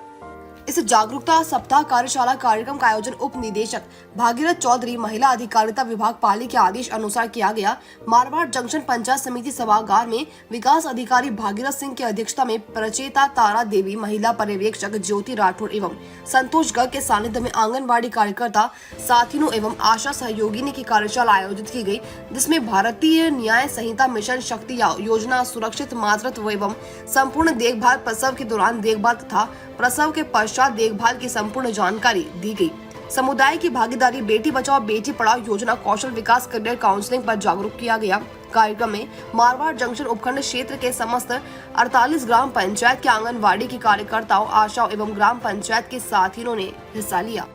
इस जागरूकता सप्ताह कार्यशाला कार्यक्रम का आयोजन उप निदेशक भागीरथ चौधरी महिला अधिकारिता विभाग पाली के आदेश अनुसार किया गया। मारवाड़ जंक्शन पंचायत समिति सभागार में विकास अधिकारी भागीरथ सिंह की अध्यक्षता में प्रचेता तारा देवी, महिला पर्यवेक्षक ज्योति राठौर एवं संतोष गर्ग के सानिध्य में आंगनबाड़ी कार्यकर्ता साथियों एवं आशा सहयोगिनी की कार्यशाला आयोजित की गई, जिसमें भारतीय न्याय संहिता मिशन शक्ति योजना, सुरक्षित मातृत्व एवं संपूर्ण देखभाल, प्रसव के दौरान देखभाल तथा प्रसव के पश्चात देखभाल की संपूर्ण जानकारी दी गई। समुदाय की भागीदारी, बेटी बचाओ बेटी पढ़ाओ योजना, कौशल विकास, करियर काउंसलिंग पर जागरूक किया गया। कार्यक्रम में मारवाड़ जंक्शन उपखंड क्षेत्र के समस्त 48 ग्राम पंचायत के आंगनबाड़ी की कार्यकर्ताओं, आशाओं एवं ग्राम पंचायत के साथियों ने हिस्सा लिया।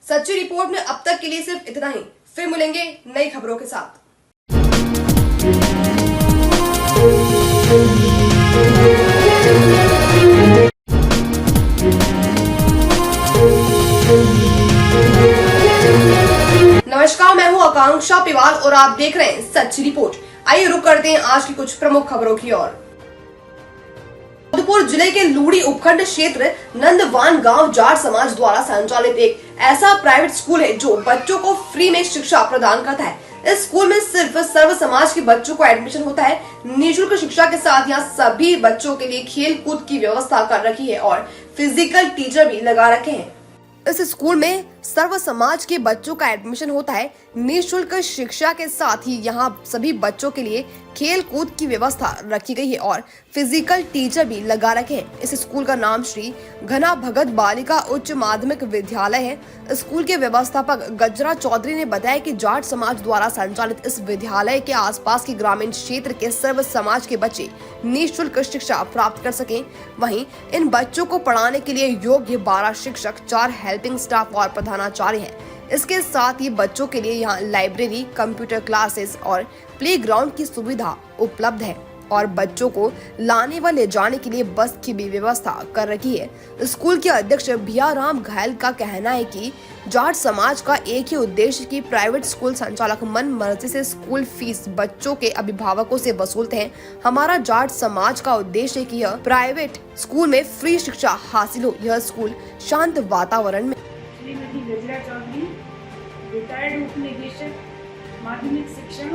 सच्ची रिपोर्ट में अब तक के लिए सिर्फ इतना ही। फिर मिलेंगे नई खबरों के साथ। नमस्कार, मैं हूं आकांक्षा पिवाल और आप देख रहे हैं सच्ची रिपोर्ट। आइए रुक करते हैं आज की कुछ प्रमुख खबरों की ओर। जोधपुर जिले के लूड़ी उपखंड क्षेत्र नंदवान गांव जाट समाज द्वारा संचालित एक ऐसा प्राइवेट स्कूल है जो बच्चों को फ्री में शिक्षा प्रदान करता है। इस स्कूल में सिर्फ सर्व समाज के बच्चों को एडमिशन होता है। निःशुल्क शिक्षा के साथ यहाँ सभी बच्चों के लिए खेल कूद की व्यवस्था कर रखी है और फिजिकल टीचर भी लगा रखे हैं। इस स्कूल में सर्व समाज के बच्चों का एडमिशन होता है। निःशुल्क शिक्षा के साथ ही यहाँ सभी बच्चों के लिए खेल कूद की व्यवस्था रखी गई है और फिजिकल टीचर भी लगा रखे हैं। इस स्कूल का नाम श्री घना भगत बालिका उच्च माध्यमिक विद्यालय है। स्कूल के व्यवस्थापक गजरा चौधरी ने बताया कि जाट समाज द्वारा संचालित इस विद्यालय के आसपास के ग्रामीण क्षेत्र के सर्व समाज के बच्चे निःशुल्क शिक्षा प्राप्त कर सकें। वहीं इन बच्चों को पढ़ाने के लिए योग्य 12 शिक्षक, 4 हेल्पिंग स्टाफ और प्रधानाचार्य हैं। इसके साथ ही बच्चों के लिए यहाँ लाइब्रेरी, कंप्यूटर क्लासेस और प्लेग्राउंड की सुविधा उपलब्ध है और बच्चों को लाने व ले जाने के लिए बस की भी व्यवस्था कर रखी है। स्कूल के अध्यक्ष भियाराम घायल का कहना है कि जाट समाज का एक ही उद्देश्य कि प्राइवेट स्कूल संचालक मन मर्जी से स्कूल फीस बच्चों के अभिभावकों से वसूलते हैं। हमारा जाट समाज का उद्देश्य है कि यह प्राइवेट स्कूल में फ्री शिक्षा हासिल हो। यह स्कूल शांत वातावरण में। श्रीमती गजरा चौधरी, रिटायर्ड उप निदेशक माध्यमिक शिक्षा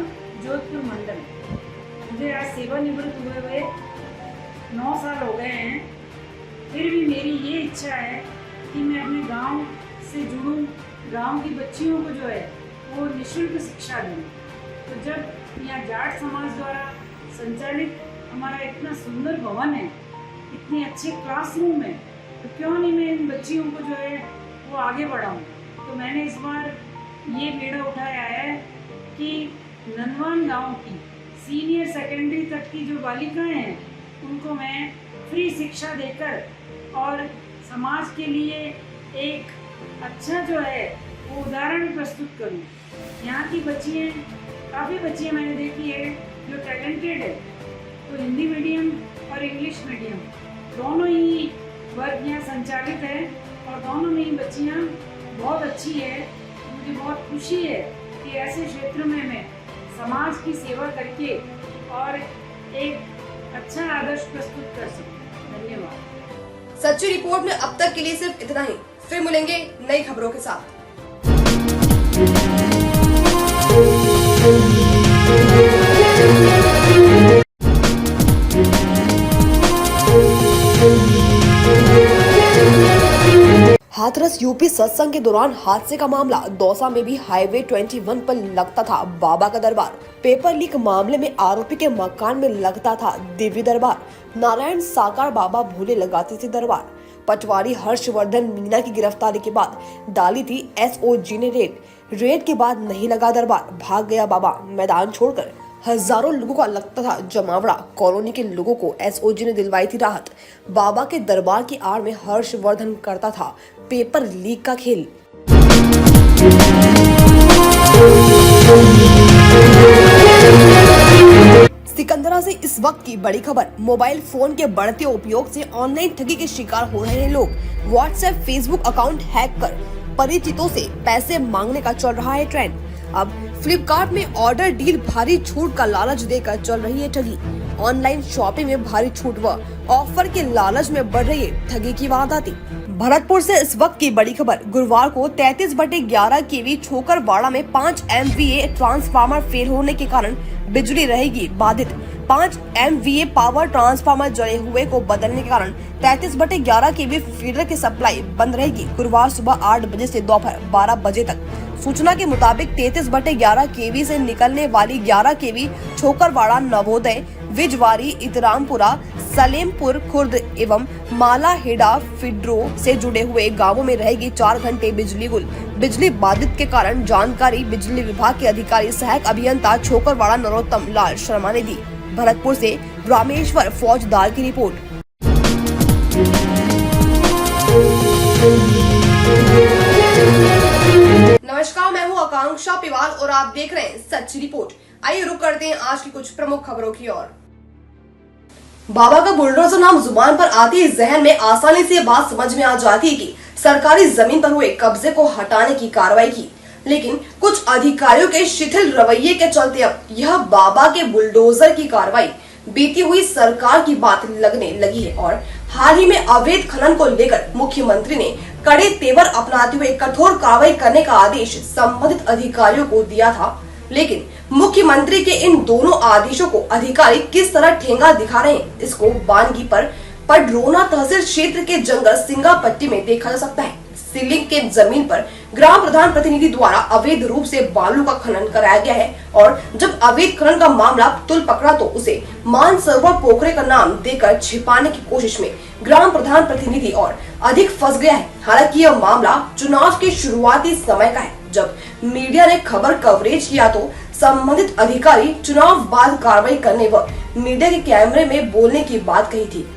जोधपुर मंडल। मुझे आज सेवानिवृत्त हुए 9 साल हो गए हैं। फिर भी मेरी ये इच्छा है कि मैं अपने गांव से जुड़ूं, गांव की बच्चियों को जो है वो निःशुल्क शिक्षा दूं। तो जब यहाँ जाट समाज द्वारा संचालित हमारा इतना सुंदर भवन है, इतने अच्छे क्लासरूम है, तो क्यों नहीं मैं इन बच्चियों को जो है वो आगे बढ़ाऊं। तो मैंने इस बार ये बीड़ा उठाया है कि नंदवान गांव की सीनियर सेकेंडरी तक की जो बालिकाएं हैं उनको मैं फ्री शिक्षा देकर और समाज के लिए एक अच्छा जो है वो उदाहरण प्रस्तुत करूं। यहाँ की बच्चियाँ, काफ़ी बच्चियाँ मैंने देखी है जो टैलेंटेड है, तो हिंदी मीडियम और इंग्लिश मीडियम दोनों ही वर्ग यहाँ संचालित है और दोनों में ही बच्चियाँ बहुत अच्छी है। मुझे बहुत खुशी है कि ऐसे क्षेत्र में मैं समाज की सेवा करके और एक अच्छा आदर्श प्रस्तुत कर सकूं। धन्यवाद। सच्ची रिपोर्ट में अब तक के लिए सिर्फ इतना ही। फिर मिलेंगे नई खबरों के साथ। हाथरस यूपी सत्संग के दौरान हादसे का मामला। दौसा में भी हाईवे 21 पर लगता था बाबा का दरबार। पेपर लीक मामले में आरोपी के मकान में लगता था दिव्य दरबार। नारायण साकार बाबा भोले लगाते थे दरबार। पटवारी हर्षवर्धन मीना की गिरफ्तारी के बाद डाली थी एसओजी ने रेड के बाद नहीं लगा दरबार। भाग गया बाबा मैदान छोड़कर। हजारों लोगों का लगता था जमावड़ा। कॉलोनी के लोगों को एसओजी ने दिलवाई थी राहत। बाबा के दरबार की आड़ में हर्षवर्धन करता था पेपर लीक का खेल। सिकंदरा से इस वक्त की बड़ी खबर। मोबाइल फोन के बढ़ते उपयोग से ऑनलाइन ठगी के शिकार हो रहे हैं लोग। व्हाट्सएप, फेसबुक अकाउंट हैक कर परिचितों से पैसे मांगने का चल रहा है ट्रेंड। अब फ्लिपकार्ट में ऑर्डर डील भारी छूट का लालच देकर चल रही है ठगी। ऑनलाइन शॉपिंग में भारी छूट व ऑफर के लालच में बढ़ रही है ठगी की वारदातें। भरतपुर से इस वक्त की बड़ी खबर। गुरुवार को 33/11 केवी छोकरवाड़ा में 5 MVA ट्रांसफार्मर फेल होने के कारण बिजली रहेगी बाधित। 5 MVA पावर ट्रांसफार्मर जले हुए को बदलने के कारण 33/11 केवी फीडर की सप्लाई बंद रहेगी। गुरुवार सुबह 8 बजे से दोपहर 12 बजे तक। सूचना के मुताबिक 33/11 केवी से निकलने वाली 11 केवी छोकरवाड़ा, नवोदय, विजवारी, इतरामपुरा, सलेमपुर खुर्द एवं मालाहेड़ा फिड्रो से जुड़े हुए गांवों में रहेगी 4 घंटे बिजली गुल। बिजली बाधित के कारण जानकारी बिजली विभाग के अधिकारी सहायक अभियंता छोकरवाड़ा नरोत्तम लाल शर्मा ने दी। भरतपुर से रामेश्वर फौजदार की रिपोर्ट। नमस्कार, मैं हूं आकांक्षा पिवाल और आप देख रहे हैं सच्ची रिपोर्ट। आइए रुक करते हैं आज की कुछ प्रमुख खबरों की ओर। बाबा का बुलडोजर नाम जुबान पर आते ही जहन में आसानी से बात समझ में आ जाती है कि सरकारी जमीन पर हुए कब्जे को हटाने की कार्रवाई की, लेकिन कुछ अधिकारियों के शिथिल रवैये के चलते अब यह बाबा के बुलडोजर की कार्रवाई बीती हुई सरकार की बात लगने लगी है। और हाल ही में अवैध खनन को लेकर मुख्यमंत्री ने कड़े तेवर अपनाते हुए कठोर कार्रवाई करने का आदेश संबंधित अधिकारियों को दिया था, लेकिन मुख्यमंत्री के इन दोनों आदेशों को अधिकारी किस तरह ठेंगा दिखा रहे हैं, इसको बानगी पर पडरौना तहसील क्षेत्र के जंगल सिंगापट्टी में देखा जा सकता है। सीलिंग के जमीन पर ग्राम प्रधान प्रतिनिधि द्वारा अवैध रूप से बालू का खनन कराया गया है और जब अवैध खनन का मामला तुल पकड़ा तो उसे मानसरोवर पोखरे का नाम देकर छिपाने की कोशिश में ग्राम प्रधान प्रतिनिधि और अधिक फंस गया है। हालांकि यह मामला चुनाव के शुरुआती समय का है। जब मीडिया ने खबर कवरेज किया तो संबंधित अधिकारी चुनाव बाद कार्रवाई करने व मीडिया के कैमरे में बोलने की बात कही थी।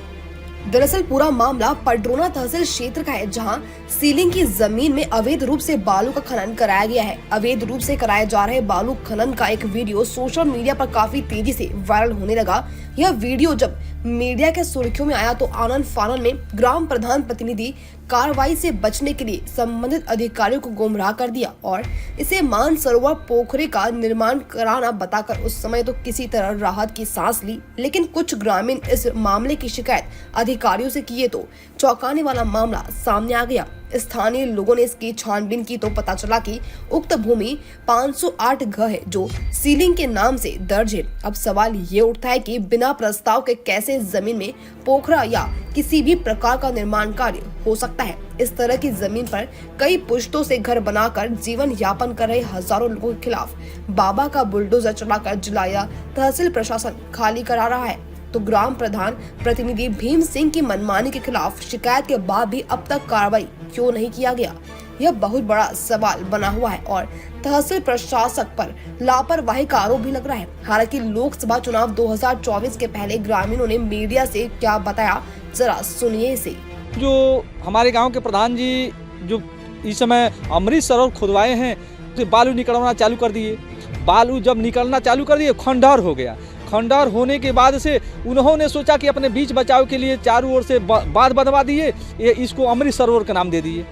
दरअसल पूरा मामला पडरौना तहसील क्षेत्र का है, जहां सीलिंग की जमीन में अवैध रूप से बालू का खनन कराया गया है। अवैध रूप से कराए जा रहे बालू खनन का एक वीडियो सोशल मीडिया पर काफी तेजी से वायरल होने लगा। यह वीडियो जब मीडिया के सुर्खियों में आया तो आनन फानन में ग्राम प्रधान प्रतिनिधि कार्रवाई से बचने के लिए संबंधित अधिकारियों को गुमराह कर दिया और इसे मानसरोवर पोखरे का निर्माण कराना बताकर उस समय तो किसी तरह राहत की सांस ली, लेकिन कुछ ग्रामीण इस मामले की शिकायत अधिकारियों से किए तो चौंकाने वाला मामला सामने आ गया। स्थानीय लोगों ने इसकी छानबीन की तो पता चला कि उक्त भूमि 508 घ है जो सीलिंग के नाम से दर्ज है। अब सवाल ये उठता है कि बिना प्रस्ताव के कैसे जमीन में पोखरा या किसी भी प्रकार का निर्माण कार्य हो सकता है। इस तरह की जमीन पर कई पुश्तों से घर बनाकर जीवन यापन कर रहे हजारों लोगों के खिलाफ बाबा का बुलडोजर चलाकर जिला या तहसील प्रशासन खाली करा रहा है, तो ग्राम प्रधान प्रतिनिधि भीम सिंह की मनमानी के खिलाफ शिकायत के बाद भी अब तक कार्रवाई क्यों नहीं किया गया, यह बहुत बड़ा सवाल बना हुआ है और तहसील प्रशासक पर लापरवाही का आरोप भी लग रहा है। हालांकि लोकसभा चुनाव 2024 के पहले ग्रामीणों ने मीडिया से क्या बताया, जरा सुनिए इसे। जो हमारे गांव के प्रधान जी जो इस समय अमृत सरोवर खुदवाए हैं तो बालू निकलना चालू कर दिए। बालू जब निकलना चालू कर दिए खंडहर हो गया। खंडहर होने के बाद से उन्होंने सोचा कि अपने बीच बचाव के लिए चारों ओर से बांध बनवा दिए, इसको अमृत सरोवर का नाम दे दिए।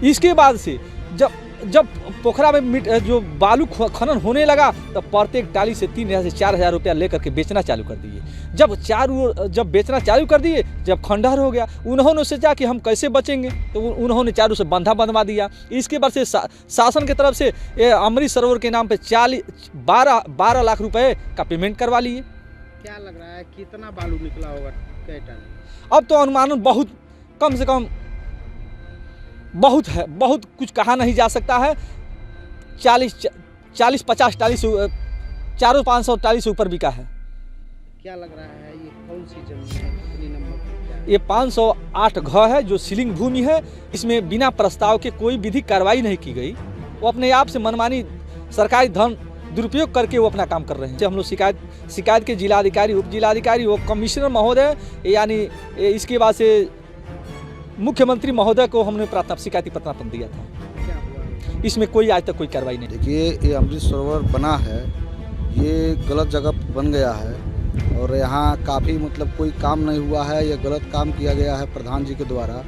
इसके बाद से जब पोखरा में जो बालू खनन होने लगा तब प्रत्येक टाली से 3,000 से 4,000 रुपया लेकर के बेचना चालू कर दिए। जब बेचना चालू कर दिए, जब खंडहर हो गया, उन्होंने सोचा कि हम कैसे बचेंगे तो उन्होंने चारों से बंधा बनवा दिया। इसके बाद से शासन की तरफ से अमृत सरोवर के नाम पे 12 लाख रुपए का पेमेंट करवा लिए। क्या लग रहा है कितना बालू निकला होगा कई टन? अब तो अनुमानन बहुत कम से कम बहुत है, बहुत कुछ कहा नहीं जा सकता है। 40-50 टाली से 400-500 टाली से ऊपर बिका है। क्या लग रहा है ये कौन सी जमीन है, कितनी नंबर? ये 508 घ है जो सीलिंग भूमि है। इसमें बिना प्रस्ताव के कोई विधिक कार्रवाई नहीं की गई। वो अपने आप से मनमानी सरकारी धन दुरुपयोग करके वो अपना काम कर रहे हैं। हम लोग शिकायत के जिलाधिकारी, उप जिलाधिकारी, वो कमिश्नर महोदय, यानी इसके बाद से मुख्यमंत्री महोदय को हमने शिकायती पत्रापन दिया था। इसमें कोई आज तक कोई कार्रवाई नहीं। देखिए, ये अमृत सरोवर बना है, ये गलत जगह बन गया है और यहाँ काफ़ी मतलब कोई काम नहीं हुआ है। ये गलत काम किया गया है प्रधान जी के द्वारा।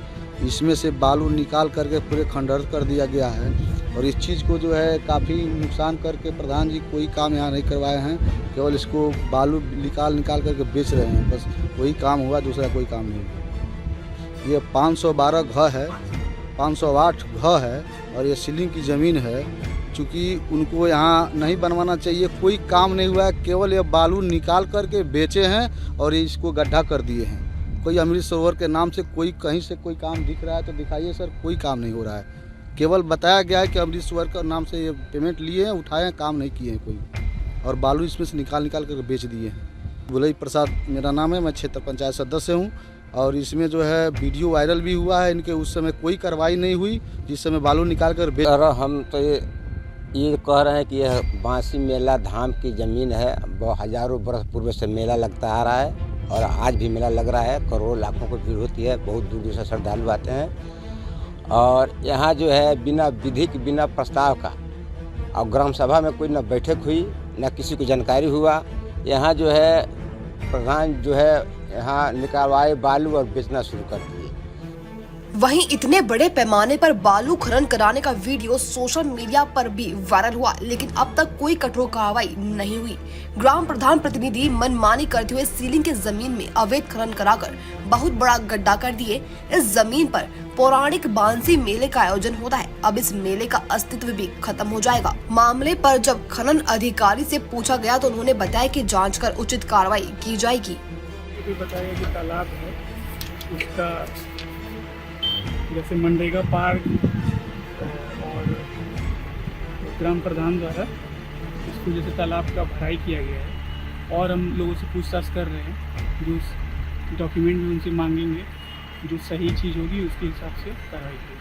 इसमें से बालू निकाल करके पूरे खंडहर कर दिया गया है और इस चीज़ को जो है काफ़ी नुकसान करके प्रधान जी कोई काम यहाँ नहीं करवाए हैं। केवल इसको बालू निकाल करके बेच रहे हैं, बस वही काम हुआ, दूसरा कोई काम नहीं हुआ। ये 512 घ है, 508 घ है और ये सीलिंग की ज़मीन है। चूँकि उनको यहाँ नहीं बनवाना चाहिए, कोई काम नहीं हुआ है, केवल ये बालू निकाल करके बेचे हैं और इसको गड्ढा कर दिए हैं। कोई अमृत सरोवर के नाम से कोई कहीं से कोई काम दिख रहा है तो दिखाइए सर, कोई काम नहीं हो रहा है। केवल बताया गया है कि अमृत सरोवर का नाम से ये पेमेंट लिए हैं, उठाए हैं, काम नहीं किए हैं कोई, और बालू इसमें से निकाल करके बेच दिए हैं। बुलई प्रसाद मेरा नाम है, मैं क्षेत्र पंचायत सदस्य हूँ और इसमें जो है वीडियो वायरल भी हुआ है। इनके उस समय कोई कार्रवाई नहीं हुई जिस समय बालू निकाल कर बेच। हम तो ये कह रहे हैं कि यह बांसी मेला धाम की ज़मीन है। बहुत हजारों बरस पूर्व से मेला लगता आ रहा है और आज भी मेला लग रहा है। करोड़ों लाखों को भीड़ होती है, बहुत दूर दूर से श्रद्धालु आते हैं और यहाँ जो है बिना विधिक बिना प्रस्ताव का और ग्राम सभा में कोई न बैठक हुई न किसी को जानकारी हुआ। यहाँ जो है प्रधान जो है यहाँ निकलवाए बालू और बेचना शुरू कर दिए। वहीं इतने बड़े पैमाने पर बालू खनन कराने का वीडियो सोशल मीडिया पर भी वायरल हुआ, लेकिन अब तक कोई कठोर कार्रवाई नहीं हुई। ग्राम प्रधान प्रतिनिधि मनमानी करते हुए सीलिंग के जमीन में अवैध खनन कराकर बहुत बड़ा गड्ढा कर दिए। इस जमीन पर पौराणिक बांसी मेले का आयोजन होता है। अब इस मेले का अस्तित्व भी खत्म हो जाएगा। मामले पर जब खनन अधिकारी से पूछा गया तो उन्होंने बताया कि जांच कर उचित कार्रवाई की जाएगी। बताया कि तालाब है उसका जैसे मनरेगा पार्क और ग्राम प्रधान द्वारा इसको जैसे तालाब का भराई किया गया है और हम लोगों से पूछताछ कर रहे हैं। जो डॉक्यूमेंट भी उनसे मांगेंगे, जो सही चीज़ होगी उसके हिसाब से कार्रवाई की।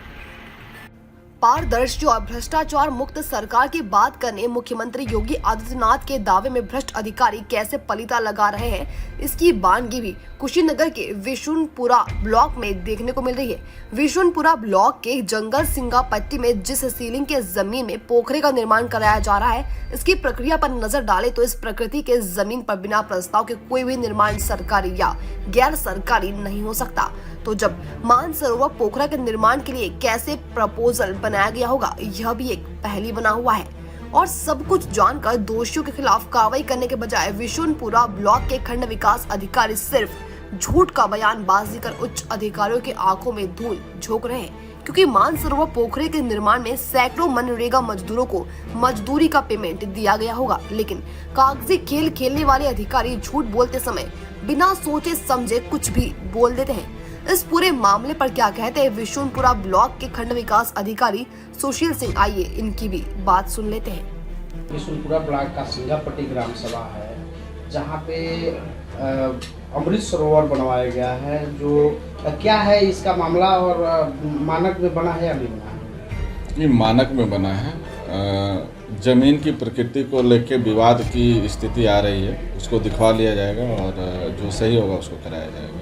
पारदर्शी और भ्रष्टाचार मुक्त सरकार की बात करने मुख्यमंत्री योगी आदित्यनाथ के दावे में भ्रष्ट अधिकारी कैसे पलीता लगा रहे हैं, इसकी बानगी भी कुशीनगर के विशुनपुरा ब्लॉक में देखने को मिल रही है। विशुनपुरा ब्लॉक के जंगल सिंगा पट्टी में जिस सीलिंग के जमीन में पोखरे का निर्माण कराया जा रहा है, इसकी प्रक्रिया पर नजर डाले तो इस प्रकृति के जमीन पर बिना प्रस्ताव के कोई भी निर्माण सरकारी या गैर सरकारी नहीं हो सकता। तो जब मानसरोवर पोखरा के निर्माण के लिए कैसे प्रपोजल बनाया गया होगा, यह भी एक पहेली बना हुआ है। और सब कुछ जानकर दोषियों के खिलाफ कार्रवाई करने के बजाय विशुनपुरा ब्लॉक के खंड विकास अधिकारी सिर्फ झूठ का बयानबाजी कर उच्च अधिकारियों की आंखों में धूल झोंक रहे हैं, क्योंकि मानसरोवर पोखरे के निर्माण में सैकड़ों मनरेगा मजदूरों को मजदूरी का पेमेंट दिया गया होगा, लेकिन कागजी खेल खेलने वाले अधिकारी झूठ बोलते समय बिना सोचे समझे कुछ भी बोल देते हैं। इस पूरे मामले पर क्या कहते हैं विशुनपुरा ब्लॉक के खंड विकास अधिकारी सुशील सिंह, आइए इनकी भी बात सुन लेते हैं। विशुनपुरा ब्लॉक का सिंगापट्टी ग्राम सभा है, जहाँ पे अमृत सरोवर बनवाया गया है। जो क्या है इसका मामला और मानक में बना है या नहीं बना है? ये मानक में बना है। जमीन की प्रकृति को लेकर विवाद की स्थिति आ रही है, उसको दिखवा लिया जाएगा और जो सही होगा उसको कराया जाएगा।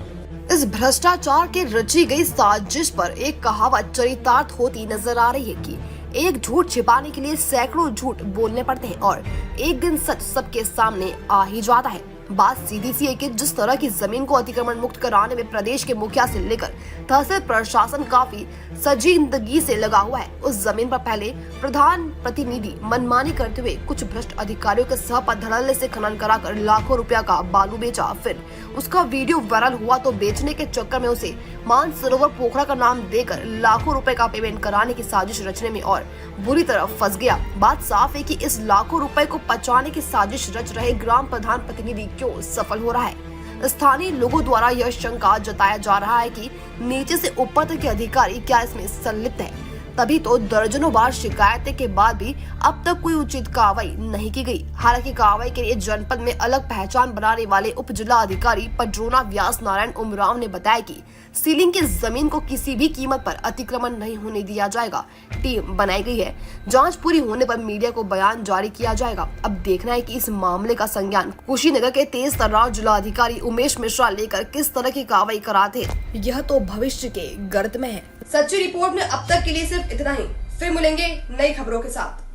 इस भ्रष्टाचार के रची गई साजिश पर एक कहावत चरितार्थ होती नजर आ रही है कि एक झूठ छिपाने के लिए सैकड़ों झूठ बोलने पड़ते हैं और एक दिन सच सबके सामने आ ही जाता है। बात सीधी सी है कि जिस तरह की जमीन को अतिक्रमण मुक्त कराने में प्रदेश के मुखिया से लेकर तहसील प्रशासन काफी संजीदगी से लगा हुआ है, उस जमीन पर पहले प्रधान प्रतिनिधि मनमानी करते हुए कुछ भ्रष्ट अधिकारियों के सहपद धड़ल्ले से खनन कराकर लाखों रुपया का बालू बेचा। फिर उसका वीडियो वायरल हुआ तो बेचने के चक्कर में उसे मानसरोवर पोखरा का नाम देकर लाखों रुपए का पेमेंट कराने की साजिश रचने में और बुरी तरह फंस गया। बात साफ है कि इस लाखों रुपए को पचाने की साजिश रच रहे ग्राम प्रधान प्रतिनिधि क्यों सफल हो रहा है। स्थानीय लोगों द्वारा यह शंका जताया जा रहा है कि नीचे से ऊपर तक के अधिकारी क्या इसमें संलिप्त है, तभी तो दर्जनों बार शिकायतें के बाद भी अब तक कोई उचित कार्रवाई नहीं की गई। हालांकि कार्रवाई के लिए जनपद में अलग पहचान बनाने वाले उप जिला अधिकारी पड्रोना व्यास नारायण उमराव ने बताया कि सीलिंग की जमीन को किसी भी कीमत पर अतिक्रमण नहीं होने दिया जाएगा। टीम बनाई गई है, जांच पूरी होने पर मीडिया को बयान जारी किया जाएगा। अब देखना है कि इस मामले का संज्ञान कुशीनगर के तेज तर्रार जिला अधिकारी उमेश मिश्रा लेकर किस तरह की कार्रवाई कराते हैं, यह तो भविष्य के गर्त में है। सच्ची रिपोर्ट में अब तक के लिए सिर्फ इतना ही। फिर मिलेंगे नई खबरों के साथ।